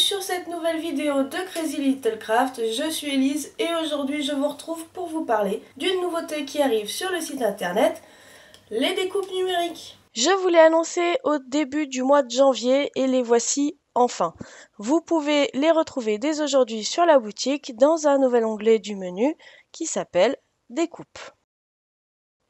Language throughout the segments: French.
sur cette nouvelle vidéo de Crazy Little Craft. Je suis Elise et aujourd'hui je vous retrouve pour vous parler d'une nouveauté qui arrive sur le site internet, les découpes numériques. Je vous l'ai annoncé au début du mois de janvier et les voici enfin. Vous pouvez les retrouver dès aujourd'hui sur la boutique dans un nouvel onglet du menu qui s'appelle Découpes.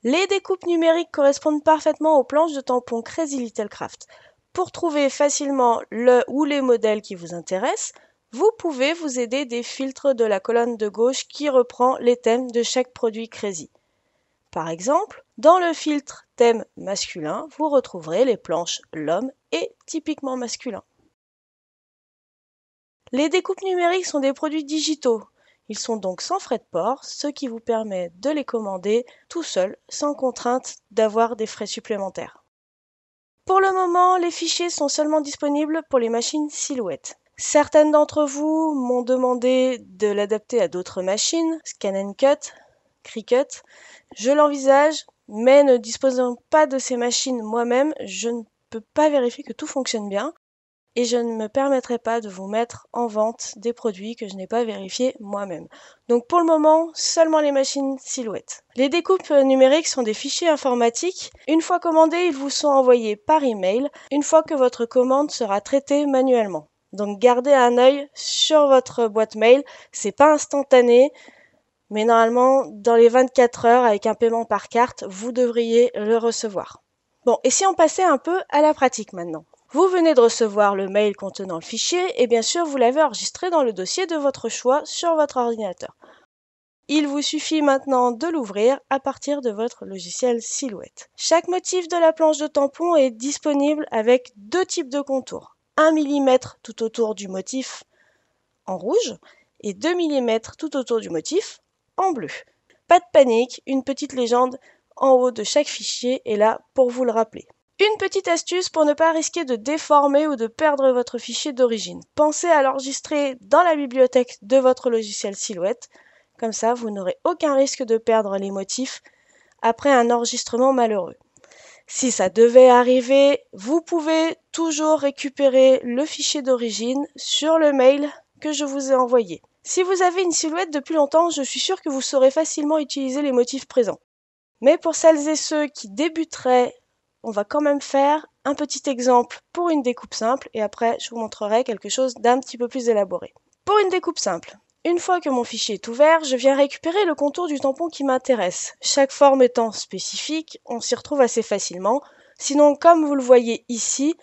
Les découpes numériques correspondent parfaitement aux planches de tampons Crazy Little Craft. Pour trouver facilement le ou les modèles qui vous intéressent, vous pouvez vous aider des filtres de la colonne de gauche qui reprend les thèmes de chaque produit Crazy. Par exemple, dans le filtre thème masculin, vous retrouverez les planches l'homme et typiquement masculin. Les découpes numériques sont des produits digitaux. Ils sont donc sans frais de port, ce qui vous permet de les commander tout seul, sans contrainte d'avoir des frais supplémentaires. Pour le moment, les fichiers sont seulement disponibles pour les machines Silhouette. Certaines d'entre vous m'ont demandé de l'adapter à d'autres machines, Scan & Cut, Cricut. Je l'envisage, mais ne disposant pas de ces machines moi-même, je ne peux pas vérifier que tout fonctionne bien. Et je ne me permettrai pas de vous mettre en vente des produits que je n'ai pas vérifiés moi-même. Donc pour le moment, seulement les machines Silhouette. Les découpes numériques sont des fichiers informatiques. Une fois commandés, ils vous sont envoyés par email, une fois que votre commande sera traitée manuellement. Donc gardez un œil sur votre boîte mail, c'est pas instantané, mais normalement, dans les 24 heures, avec un paiement par carte, vous devriez le recevoir. Bon, et si on passait un peu à la pratique maintenant? Vous venez de recevoir le mail contenant le fichier et bien sûr vous l'avez enregistré dans le dossier de votre choix sur votre ordinateur. Il vous suffit maintenant de l'ouvrir à partir de votre logiciel Silhouette. Chaque motif de la planche de tampon est disponible avec deux types de contours. 1 mm tout autour du motif en rouge et 2 mm tout autour du motif en bleu. Pas de panique, une petite légende en haut de chaque fichier est là pour vous le rappeler. Une petite astuce pour ne pas risquer de déformer ou de perdre votre fichier d'origine. Pensez à l'enregistrer dans la bibliothèque de votre logiciel Silhouette. Comme ça, vous n'aurez aucun risque de perdre les motifs après un enregistrement malheureux. Si ça devait arriver, vous pouvez toujours récupérer le fichier d'origine sur le mail que je vous ai envoyé. Si vous avez une silhouette depuis longtemps, je suis sûre que vous saurez facilement utiliser les motifs présents. Mais pour celles et ceux qui débuteraient, on va quand même faire un petit exemple pour une découpe simple et après je vous montrerai quelque chose d'un petit peu plus élaboré. Pour une découpe simple, une fois que mon fichier est ouvert, je viens récupérer le contour du tampon qui m'intéresse. Chaque forme étant spécifique, on s'y retrouve assez facilement. Sinon, comme vous le voyez ici,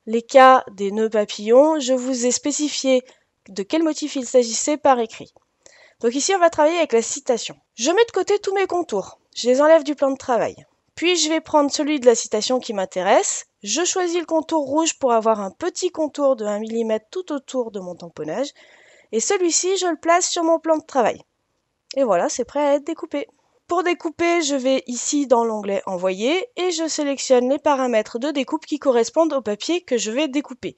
les cas des nœuds papillons, je vous ai spécifié de quel motif il s'agissait par écrit. Donc ici, on va travailler avec la citation. Je mets de côté tous mes contours. Je les enlève du plan de travail. Puis je vais prendre celui de la citation qui m'intéresse. Je choisis le contour rouge pour avoir un petit contour de 1 mm tout autour de mon tamponnage. Et celui-ci, je le place sur mon plan de travail. Et voilà, c'est prêt à être découpé. Pour découper, je vais ici dans l'onglet Envoyer et je sélectionne les paramètres de découpe qui correspondent au papier que je vais découper.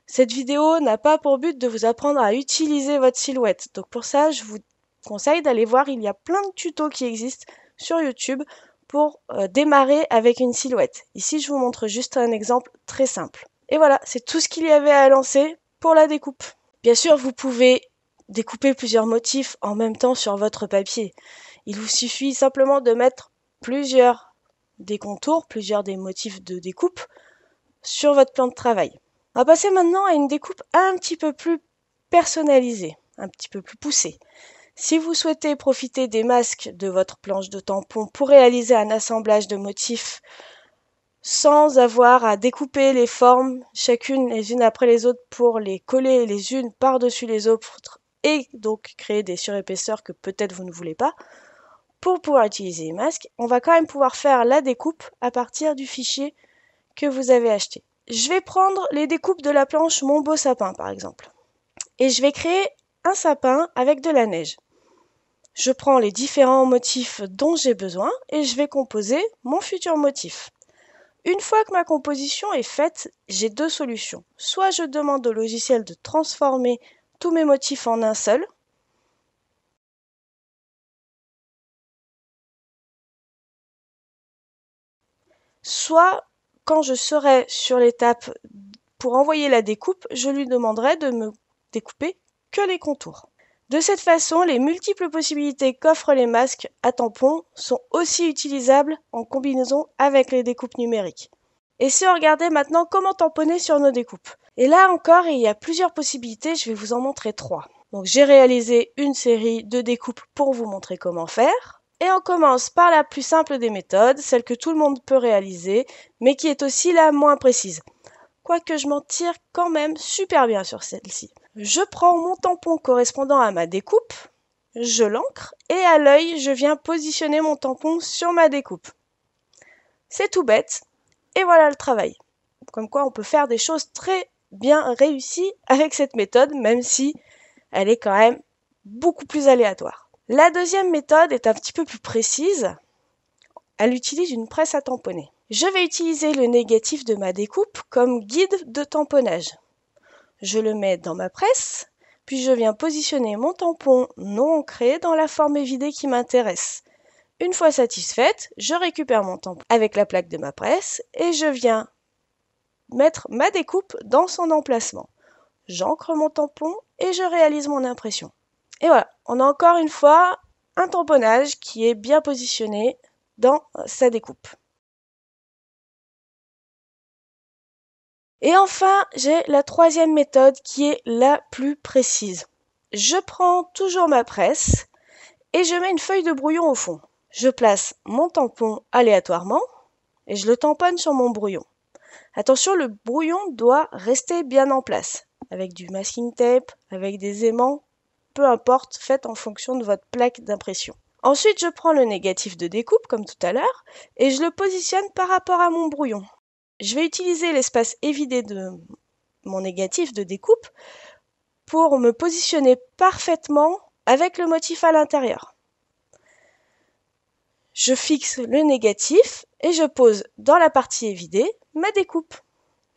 Cette vidéo n'a pas pour but de vous apprendre à utiliser votre silhouette. Donc pour ça, je vous conseille d'aller voir, il y a plein de tutos qui existent sur YouTube pour démarrer avec une silhouette. Ici, je vous montre juste un exemple très simple. Et voilà, c'est tout ce qu'il y avait à lancer pour la découpe. Bien sûr, vous pouvez découper plusieurs motifs en même temps sur votre papier. Il vous suffit simplement de mettre plusieurs des contours, plusieurs des motifs de découpe sur votre plan de travail. On va passer maintenant à une découpe un petit peu plus personnalisée, un petit peu plus poussée. Si vous souhaitez profiter des masques de votre planche de tampon pour réaliser un assemblage de motifs sans avoir à découper les formes chacune les unes après les autres pour les coller les unes par-dessus les autres et donc créer des surépaisseurs que peut-être vous ne voulez pas, pour pouvoir utiliser les masques, on va quand même pouvoir faire la découpe à partir du fichier que vous avez acheté. Je vais prendre les découpes de la planche Mon Beau Sapin par exemple et je vais créer un sapin avec de la neige. Je prends les différents motifs dont j'ai besoin et je vais composer mon futur motif. Une fois que ma composition est faite, j'ai deux solutions. Soit je demande au logiciel de transformer tous mes motifs en un seul, soit quand je serai sur l'étape pour envoyer la découpe, je lui demanderai de me découper que les contours. De cette façon, les multiples possibilités qu'offrent les masques à tampons sont aussi utilisables en combinaison avec les découpes numériques. Et si on regardait maintenant comment tamponner sur nos découpes. Et là encore, il y a plusieurs possibilités, je vais vous en montrer 3. Donc j'ai réalisé une série de découpes pour vous montrer comment faire. Et on commence par la plus simple des méthodes, celle que tout le monde peut réaliser, mais qui est aussi la moins précise. Quoique je m'en tire quand même super bien sur celle-ci. Je prends mon tampon correspondant à ma découpe, je l'ancre et à l'œil, je viens positionner mon tampon sur ma découpe. C'est tout bête et voilà le travail. Comme quoi on peut faire des choses très bien réussies avec cette méthode, même si elle est quand même beaucoup plus aléatoire. La deuxième méthode est un petit peu plus précise. Elle utilise une presse à tamponner. Je vais utiliser le négatif de ma découpe comme guide de tamponnage. Je le mets dans ma presse, puis je viens positionner mon tampon non ancré dans la forme évidée qui m'intéresse. Une fois satisfaite, je récupère mon tampon avec la plaque de ma presse et je viens mettre ma découpe dans son emplacement. J'ancre mon tampon et je réalise mon impression. Et voilà, on a encore une fois un tamponnage qui est bien positionné dans sa découpe. Et enfin, j'ai la troisième méthode qui est la plus précise. Je prends toujours ma presse et je mets une feuille de brouillon au fond. Je place mon tampon aléatoirement et je le tamponne sur mon brouillon. Attention, le brouillon doit rester bien en place, avec du masking tape, avec des aimants, peu importe, faites en fonction de votre plaque d'impression. Ensuite, je prends le négatif de découpe, comme tout à l'heure, et je le positionne par rapport à mon brouillon. Je vais utiliser l'espace évidé de mon négatif de découpe pour me positionner parfaitement avec le motif à l'intérieur. Je fixe le négatif et je pose dans la partie évidée ma découpe.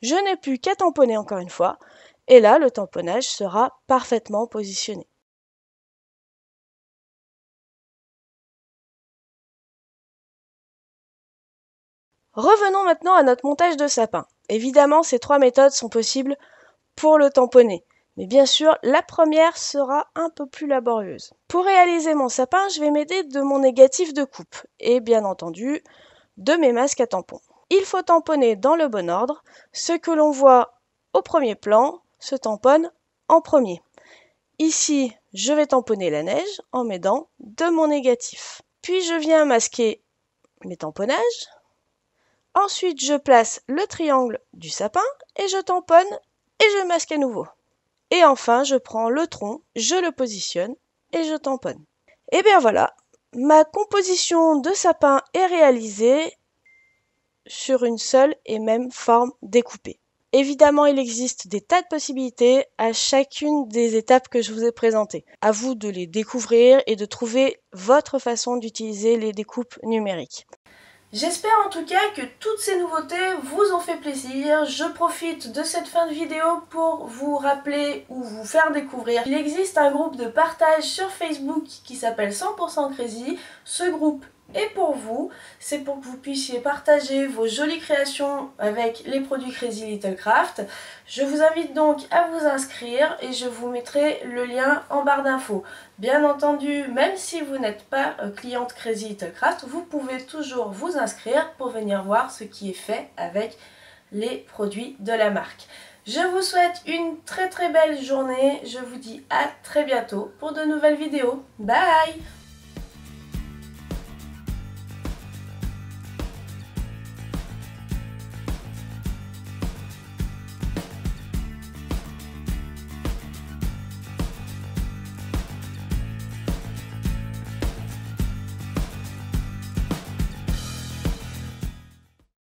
Je n'ai plus qu'à tamponner encore une fois, et là, le tamponnage sera parfaitement positionné. Revenons maintenant à notre montage de sapin. Évidemment, ces 3 méthodes sont possibles pour le tamponner, mais bien sûr, la première sera un peu plus laborieuse. Pour réaliser mon sapin, je vais m'aider de mon négatif de coupe, et bien entendu, de mes masques à tampons. Il faut tamponner dans le bon ordre. Ce que l'on voit au premier plan se tamponne en premier. Ici, je vais tamponner la neige en m'aidant de mon négatif. Puis je viens masquer mes tamponnages. Ensuite, je place le triangle du sapin et je tamponne et je masque à nouveau. Et enfin, je prends le tronc, je le positionne et je tamponne. Et bien voilà, ma composition de sapin est réalisée sur une seule et même forme découpée. Évidemment, il existe des tas de possibilités à chacune des étapes que je vous ai présentées. À vous de les découvrir et de trouver votre façon d'utiliser les découpes numériques. J'espère en tout cas que toutes ces nouveautés vous ont fait plaisir. Je profite de cette fin de vidéo pour vous rappeler ou vous faire découvrir. Il existe un groupe de partage sur Facebook qui s'appelle 100% Crazy. Ce groupe est pour vous. C'est pour que vous puissiez partager vos jolies créations avec les produits Crazy Little Craft. Je vous invite donc à vous inscrire et je vous mettrai le lien en barre d'infos. Bien entendu, même si vous n'êtes pas cliente Crazy Little Craft, vous pouvez toujours vous inscrire pour venir voir ce qui est fait avec les produits de la marque. Je vous souhaite une très belle journée. Je vous dis à très bientôt pour de nouvelles vidéos. Bye!